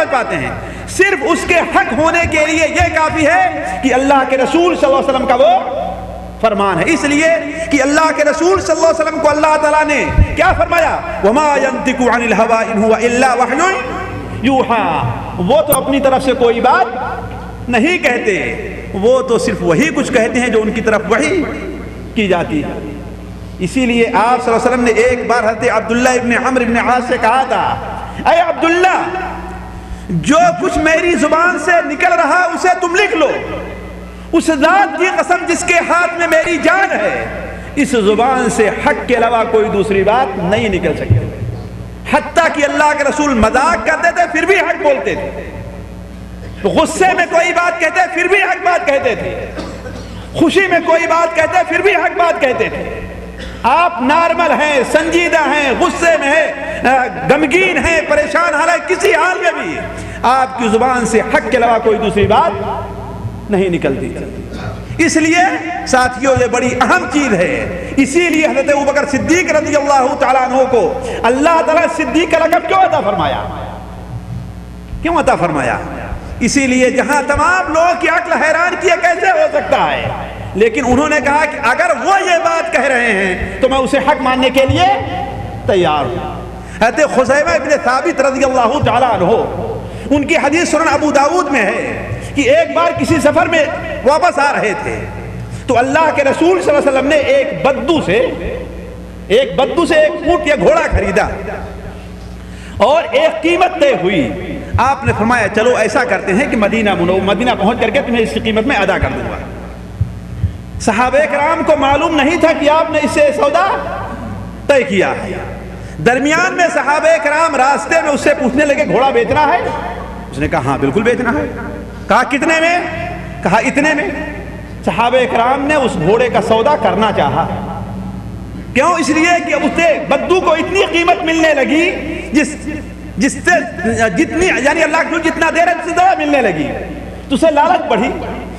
سمجھ پاتے ہیں. صرف اس کے حق ہونے کے لیے یہ کافی ہے کہ اللہ کے رسول صلی اللہ علیہ وسلم کا وہ فرمان ہے. اس لیے کہ اللہ کے رسول صلی اللہ علیہ وسلم کو اللہ تعالیٰ نے کیا فرمایا؟ وَمَا يَنْطِقُ عَنِ الْهَوَىٰ إِنْ هُوَ إِلَّا وَحْيٌ يُوحَىٰ. وہ تو اپنی طرف سے کوئی بات نہیں کہتے، وہ تو صرف وہی کچھ کہتے ہیں جو ان کی طرف وحی کی جاتی ہے. اسی لیے آپ صلی اللہ علیہ وسلم نے ایک بار حضرت عبداللہ ابن عمرو ابن عاص سے کہا تھا، اے عبداللہ، جو کچھ میری زبان سے نکل رہا اسے تم لکھ لو. اس ذات کی قسم جس کے ہاتھ میں میری جان ہے، اس زبان سے حق کے علاوہ کوئی دوسری بات نہیں نکل سکتی. حتیٰ کہ اللہ کے رسول مذاق کرتے تھے پھر بھی حق بولتے تھے، غصے میں کوئی بات کہتے پھر بھی حق بات کہتے تھے، خوشی میں کوئی بات کہتے پھر بھی حق بات کہتے تھے. آپ نارمل ہیں، سنجیدہ ہیں، غصے میں ہیں، غمگین ہیں، پریشان حال ہے، کسی حال میں بھی آپ کی زبان سے حق کے علاوہ کوئی دوسری بات نہیں نکلتی. اس لیے ساتھیوں یہ بڑی اہم چیز ہے. اسی لیے حضرت ابوبکر صدیق رضی اللہ تعالیٰ عنہ کو اللہ تعالیٰ صدیق کا لقب کیوں عطا فرمایا؟ کیوں عطا فرمایا؟ اسی لیے جہاں تمام لوگوں کی عقل حیران کی کیسے ہو سکتا ہے، لیکن انہوں نے کہا کہ اگر وہ یہ بات کہہ رہے ہیں تو میں اسے حق ماننے کے لیے تیار ہوں. حضرت خزیمہ ابن ثابت رضی اللہ تعالیٰ عنہ، ان کی حدیث سنن ابو داود میں ہے کہ ایک بار کسی سفر میں واپس آ رہے تھے تو اللہ کے رسول صلی اللہ علیہ وسلم نے ایک بدو سے ایک اونٹ یا گھوڑا خریدا اور ایک قیمت طے ہوئی. آپ نے فرمایا چلو ایسا کرتے ہیں کہ مدینہ پہنچ کر کے تمہیں اس کی قیمت میں ادا کر دوں گا. صحابہ کرام کو معلوم نہیں تھا کہ آپ نے اس سے سودا طے کیا ہے. درمیان میں صحابہ کرام راستے میں اس سے پوچھنے لگے گھوڑا بیچنا ہے؟ اس نے کہا ہاں بالکل بیچنا ہے. کہا کتنے میں؟ کہا اتنے میں. صحابہ کرام نے اس گھوڑے کا سودا کرنا چاہا. کیوں؟ اس لیے کہ اسے بدو کو اتنی قیمت ملنے لگی جس سے جتنی یعنی اللہ کو جتنا دے رہا ہے اس سے زیادہ ملنے لگی تو اسے لالچ بڑھی.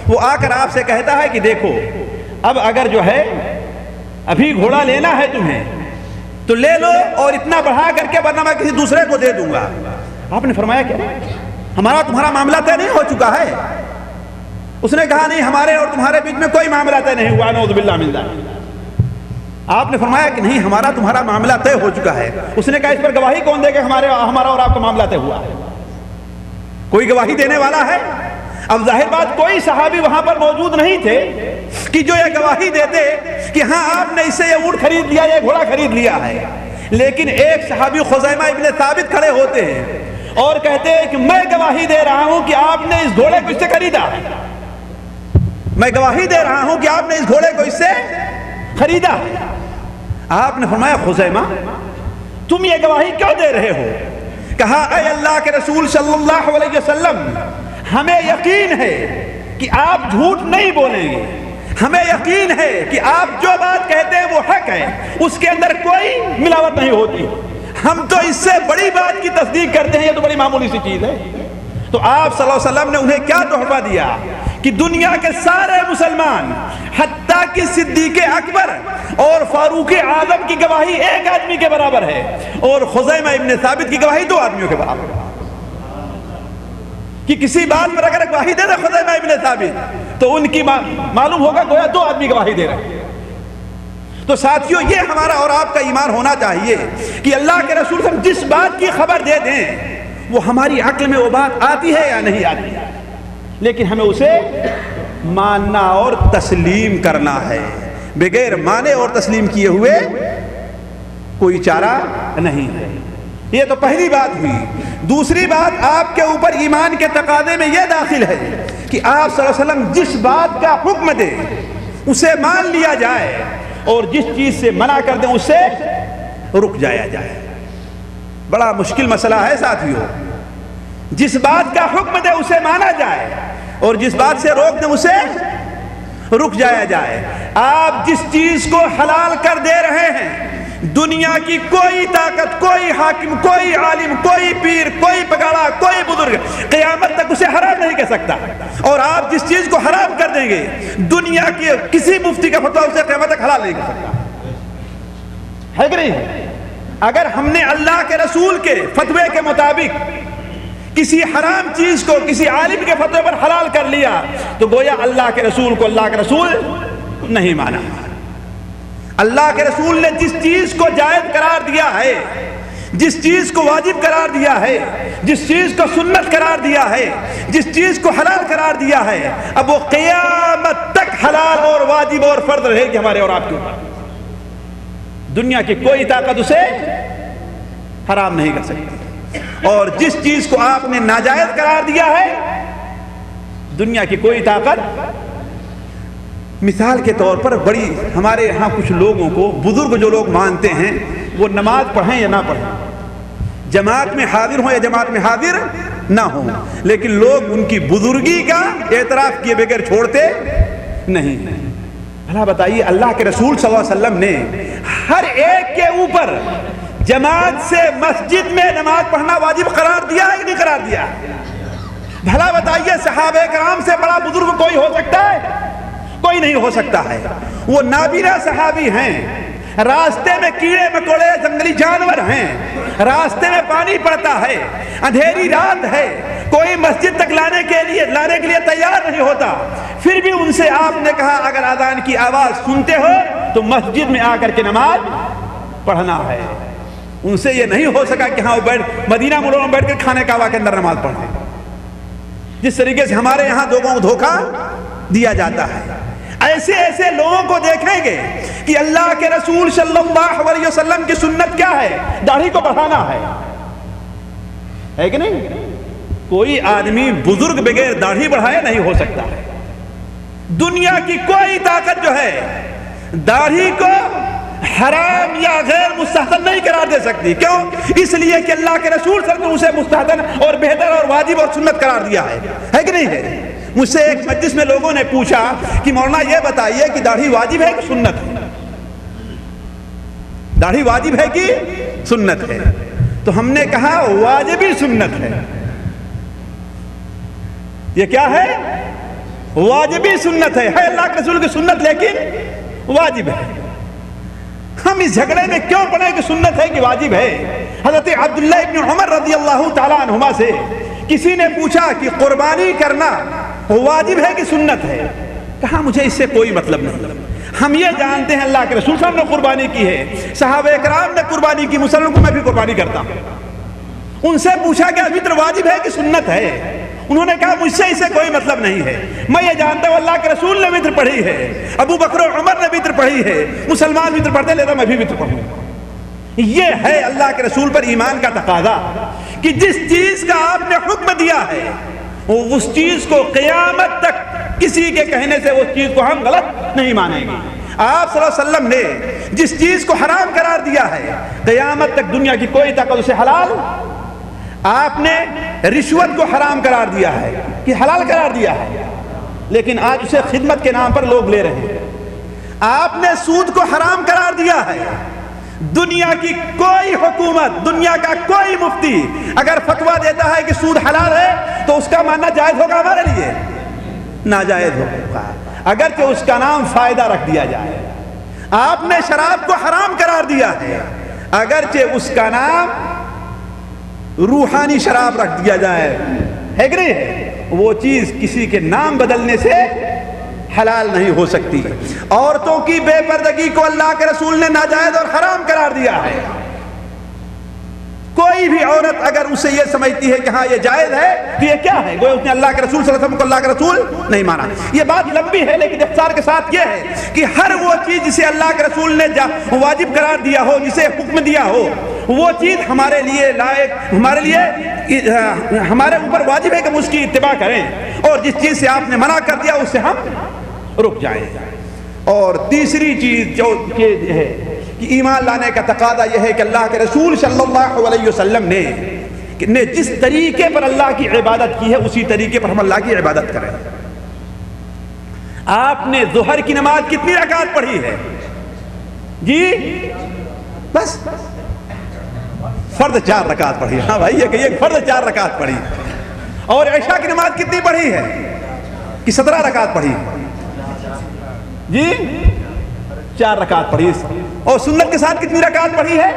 وہ آ کر آپ سے کہتا ہے کہ دیکھو اب اگر جو ہے ابھی گھوڑا لینا ہے تمہیں تو لے لو اور اتنا بڑھا کر کے ورنہ میں کسی دوسرے کو دے دوں گا. آپ نے فرمایا کیا ہمارا تمہارا معاملہ طے نہیں ہو چکا ہے؟ اس نے کہا نہیں، ہمارے اور تمہارے بیچ میں کوئی معاملہ طے نہیں ہوا، نعوذ باللہ من ذلک. آپ نے فرمایا کہ نہیں، ہمارا تمہارا معاملہ طے ہو چکا ہے. اس نے کہا اس پر گواہی کون دے کہ ہمارا اور آپ کا معاملہ طے ہوا ہے؟ کوئی گواہی دینے والا ہے؟ اب ظاہر بات کوئی صحابی وہاں پر موجود نہیں تھے کہ جو یہ گواہی دیتے کہ ہاں آپ نے اس سے یہ اونٹ خرید لیا، یہ گھوڑا خرید لیا ہے. لیکن ایک صحابی خزیمہ ابن ثابت کھڑے ہوتے ہیں اور کہتے ہیں کہ میں گواہی دے رہا ہوں کہ آپ نے اس گھوڑے کو اس سے خریدا ہے. میں گواہی دے رہا ہوں کہ آپ نے اس گھوڑے کو اس سے خریدا. آپ نے فرمایا خزیمہ تم یہ گواہی کیوں دے رہے ہو؟ کہا اے اللہ کے رسول صلی اللہ علیہ وسلم، ہمیں یقین ہے کہ آپ جھوٹ نہیں بولیں گے، ہمیں یقین ہے کہ آپ جو بات کہتے ہیں وہ حق ہے، اس کے اندر کوئی ملاوٹ نہیں ہوتی. ہم تو اس سے بڑی بات کی تصدیق کرتے ہیں، یہ تو بڑی معمولی سی چیز ہے. تو آپ صلی اللہ علیہ وسلم نے انہیں کیا تحفہ دیا کہ دنیا کے سارے مسلمان حتیٰ کہ صدیق اکبر اور فاروق اعظم کی گواہی ایک آدمی کے برابر ہے اور خزیمہ ابن ثابت کی گواہی 2 آدمیوں کے برابر ہے. کہ کسی بات پر اگر گواہی دے رہے خزیمہ ابن ثابت تو ان کی معلوم ہوگا گویا 2 آدمی گواہی دے رہے ہیں. تو ساتھیوں یہ ہمارا اور آپ کا ایمان ہونا چاہیے کہ اللہ کے رسول صلی اللہ علیہ وسلم جس بات کی خبر دے دیں وہ ہماری عقل میں وہ بات آتی ہے یا نہیں آتی، لیکن ہمیں اسے ماننا اور تسلیم کرنا ہے. بغیر مانے اور تسلیم کیے ہوئے کوئی چارہ نہیں ہے. یہ تو پہلی بات ہوئی. دوسری بات آپ کے اوپر ایمان کے تقاضے میں یہ داخل ہے کہ آپ صلی اللہ علیہ وسلم جس بات کا حکم دے اسے مان لیا جائے اور جس چیز سے منع کر دیں اس سے رک جایا جائے. بڑا مشکل مسئلہ ہے ساتھیوں. جس بات کا حکم دے اسے مانا جائے اور جس بات سے روک دیں اسے رک جایا جائے. آپ جس چیز کو حلال کر دے رہے ہیں دنیا کی کوئی طاقت، کوئی حاکم، کوئی عالم، کوئی پیر، کوئی پگاڑا، کوئی بزرگ قیامت تک اسے حرام نہیں کہہ سکتا. اور آپ جس چیز کو حرام کر دیں گے دنیا کے کسی مفتی کا فتویٰ اسے قیامت تک حلال نہیں کہہ سکتا. ہے کہ نہیں؟ اگر ہم نے اللہ کے رسول کے فتوے کے مطابق کسی حرام چیز کو کسی عالم کے فتوے پر حلال کر لیا تو گویا اللہ کے رسول کو اللہ کے رسول نہیں مانا۔ اللہ کے رسول نے جس چیز کو جائز قرار دیا ہے، جس چیز کو واجب قرار دیا ہے، جس چیز کو سنت قرار دیا ہے، جس چیز کو حلال قرار دیا ہے، اب وہ قیامت تک حلال اور واجب اور فرض رہے گی ہمارے اور آپ کے اوپر۔ دنیا کی کوئی طاقت اسے حرام نہیں کر سکتی، اور جس چیز کو آپ نے ناجائز قرار دیا ہے دنیا کی کوئی طاقت۔ مثال کے طور پر بڑی ہمارے یہاں کچھ لوگوں کو بزرگ جو لوگ مانتے ہیں وہ نماز پڑھیں یا نہ پڑھیں، جماعت میں حاضر ہوں یا جماعت میں حاضر نہ ہوں، لیکن لوگ ان کی بزرگی کا اعتراف کیے بغیر چھوڑتے نہیں۔ بھلا بتائیے اللہ کے رسول صلی اللہ علیہ وسلم نے ہر ایک کے اوپر جماعت سے مسجد میں نماز پڑھنا واجب قرار دیا ہے کہ نہیں قرار دیا؟ بھلا بتائیے صحابہ کرام سے بڑا بزرگ کوئی ہو سکتا ہے؟ کوئی نہیں ہو سکتا ہے۔ وہ نابینا صحابی ہیں، راستے میں کیڑے مکوڑے جنگلی جانور ہیں، راستے میں پانی پڑتا ہے، اندھیری رات ہے، کوئی مسجد تک لانے کے لیے تیار نہیں ہوتا، پھر بھی ان سے آپ نے کہا اگر اذان کی آواز سنتے ہو تو مسجد میں آ کر کے نماز پڑھنا ہے۔ ان سے یہ نہیں ہو سکا کہ ہاں مدینہ منورہ میں بیٹھ کر کھانے کعبہ کے اندر نماز پڑھیں، جس طریقے سے ہمارے یہاں لوگوں کو دھوکہ دیا جاتا ہے۔ ایسے ایسے لوگوں کو دیکھیں گے کہ اللہ کے رسول صلی اللہ علیہ وسلم کی سنت کیا ہے؟ داڑھی کو بڑھانا ہے کہ نہیں؟ کوئی آدمی بزرگ بغیر داڑھی بڑھائے نہیں ہو سکتا ہے۔ دنیا کی کوئی طاقت جو ہے داڑھی کو حرام یا غیر مستحسن نہیں قرار دے سکتی۔ کیوں؟ اس لیے کہ اللہ کے رسول صلی اللہ علیہ وسلم اسے مستحسن اور بہتر اور واجب اور سنت قرار دیا ہے کہ نہیں ہے؟ مجھ سے ایک مجلس میں لوگوں نے پوچھا کہ مولانا یہ بتائیے کہ داڑھی واجب ہے کہ سنت ہے؟ داڑھی واجب ہے کہ سنت ہے؟ تو ہم نے کہا واجبی سنت ہے۔ یہ کیا ہے؟ واجبی سنت ہے اللہ کے رسول کی سنت لیکن واجب ہے۔ ہم اس جھگڑے میں کیوں پڑے کہ سنت ہے کہ واجب ہے؟ حضرت عبداللہ ابن عمر رضی اللہ تعالیٰ عنہما سے کسی نے پوچھا کہ قربانی کرنا واجب ہے کہ سنت ہے؟ کہا مجھے اس سے کوئی مطلب نہیں، ہم یہ جانتے ہیں اللہ کے رسول صلی اللہ علیہ وسلم نے قربانی کی ہے، صحابہ کرام نے قربانی کی، مسلمانوں کو میں بھی قربانی کرتا ہوں۔ ان سے پوچھا کہ وطر واجب ہے کہ سنت ہے؟ انہوں نے کہا مجھ سے اسے کوئی مطلب نہیں ہے، میں یہ جانتا ہوں اللہ کے رسول نے وطر پڑھی ہے، ابو بکر و عمر نے وطر پڑھی ہے، مسلمان وطر پڑھتے لہذا میں بھی وطر پڑھوں۔ یہ ہے اللہ کے رسول پر ایمان کا تقاضا کہ جس چیز کا آپ نے حکم دیا ہے اس چیز کو قیامت تک کسی کے کہنے سے اس چیز کو ہم غلط نہیں مانیں گے۔ آپ صلی اللہ علیہ وسلم نے جس چیز کو حرام قرار دیا ہے قیامت تک دنیا کی کوئی طاقت اسے حلال۔ آپ نے رشوت کو حرام قرار دیا ہے کہ حلال قرار دیا ہے، لیکن آج اسے خدمت کے نام پر لوگ لے رہے ہیں۔ آپ نے سود کو حرام قرار دیا ہے، دنیا کی کوئی حکومت، دنیا کا کوئی مفتی اگر فتویٰ دیتا ہے کہ سود حلال ہے تو اس کا ماننا جائز ہوگا ہمارے لیے؟ ناجائز ہوگا، اگرچہ اس کا نام فائدہ رکھ دیا جائے۔ آپ نے شراب کو حرام قرار دیا ہے، اگرچہ اس کا نام روحانی شراب رکھ دیا جائے، ہے کہ نہیں؟ وہ چیز کسی کے نام بدلنے سے حلال نہیں ہو سکتی۔ عورتوں کی بے پردگی کو اللہ کے رسول نے ناجائز اور حرام قرار دیا ہے۔ کوئی بھی عورت اگر اسے یہ سمجھتی ہے کہ ہاں یہ جائز ہے تو یہ کیا ہے؟ گویا اس نے اللہ کے رسول صلی اللہ علیہ وسلم کو اللہ کے رسول نہیں مانا۔ یہ بات لمبی ہے لیکن اختصار کے ساتھ یہ ہے کہ ہر وہ چیز جسے اللہ کے رسول نے واجب قرار دیا ہو، جسے حکم دیا ہو، وہ چیز ہمارے لیے لائق، ہمارے لیے ہمارے اوپر واجب ہے کہ ہم اس کی اتباع کریں، اور جس چیز سے آپ نے منع کر دیا اس سے ہم رک جائیں۔ اور تیسری چیز جو ہے کہ ایمان لانے کا تقاضا یہ ہے کہ اللہ کے رسول صلی اللہ علیہ وسلم نے جس طریقے پر اللہ کی عبادت کی ہے اسی طریقے پر ہم اللہ کی عبادت کریں۔ آپ نے ظہر کی نماز کتنی رکعت پڑھی ہے؟ جی بس فرض 4 رکعت پڑھی۔ ہاں بھائی یہ کہیے فرض 4 رکعت پڑھی۔ اور عشاء کی نماز کتنی پڑھی ہے کہ 17 رکعت پڑھی؟ جی 4 رکعت پڑھی۔ اور سنت کے ساتھ کتنی رکعت پڑھی ہے؟